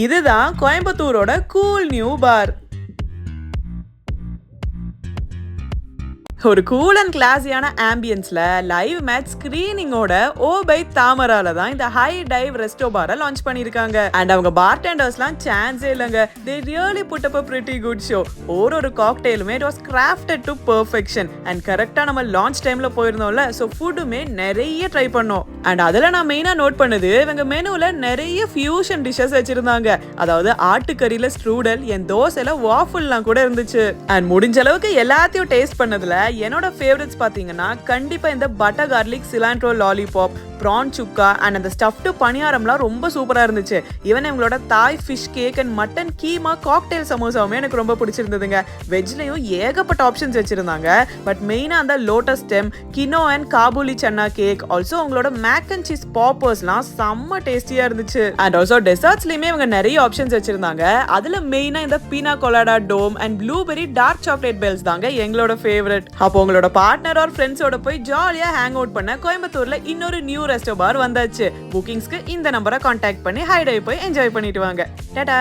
இதுதான் கோயம்புத்தூரோட cool new bar. ஒரு cool and கிளாஸியான ஆம்பியன்ஸ்ல லைவ் மேட்ச் ஸ்கிரீனிங்கோட ஓ பை தாமரால தான் இந்த ஹை டைவ் ரெஸ்டோ பாரை லான்ச் பண்ணிருக்காங்க. அண்ட் அவங்க பார்டெண்டர்ஸ்லாம் சான்ஸே இல்லைங்க. they really put up a pretty good show. ஒரு காக்டெயிலுமே it was crafted to perfection. And கரெக்டா நம்ம லான்ச் டைம்ல போயிருந்தோம்ல, ஸோ ஃபுட்டுமே நிறைய ட்ரை பண்ணோம். அண்ட் அதுல நான் மெயினா நோட் பண்ணது இவங்க மெனுல நிறைய ஃபியூஷன் டிஷஸ் வச்சிருந்தாங்க. அதாவது ஆட்டுக்கறியில ஸ்ட்ரூடல், என் தோசையில வாஃபுல்லாம் கூட இருந்துச்சு. அண்ட் முடிஞ்ச அளவுக்கு எல்லாத்தையும் டேஸ்ட் பண்ணதுல என்னோட ஃபேவரட்ஸ் பாத்தீங்கன்னா கண்டிப்பா இந்த butter garlic cilantro lollipop, prawn sukka and அந்த ஸ்டஃப்டு பணியாரம்லாம் ரொம்ப சூப்பரா இருந்துச்சு. ஈவன் இவங்களோட Thai fish cake and mutton keema cocktail சமோசாவுமே எனக்கு ரொம்ப பிடிச்சிருந்ததுங்க. வெஜ்லயும் ஏகப்பட்ட ஆப்ஷன்ஸ் வச்சிருந்தாங்க. பட் மெயினா அந்த lotus stem, quinoa and kabuli chana cake, also அவங்களோட மேக் அண்ட் சீஸ் பாப்பர்ஸ்லாம் செம்ம டேஸ்டியா இருந்துச்சு. அண்ட் ஆல்சோ டெசர்ட்ஸ்லயுமே இவங்க நிறைய ஆப்ஷன்ஸ் வச்சிருந்தாங்க. அதுல மெயினா இந்த pina colada dome and blueberry dark chocolate bells தாங்க எங்களோட ஃபேவரட். அப்போ உங்களோட பார்ட்னர் ஆர் ஃப்ரெண்ட்ஸோட போய் ஜாலியா ஹேங் அவுட் பண்ண கோயம்புத்தூர்ல இன்னொரு நியூ ரெஸ்டோ பார் வந்தாச்சு. புக்கிங்ஸ்க்கு இந்த நம்பரை கான்டாக்ட் பண்ணி ஹைடே போய் என்ஜாய் பண்ணிட்டு வாங்க. டாடா.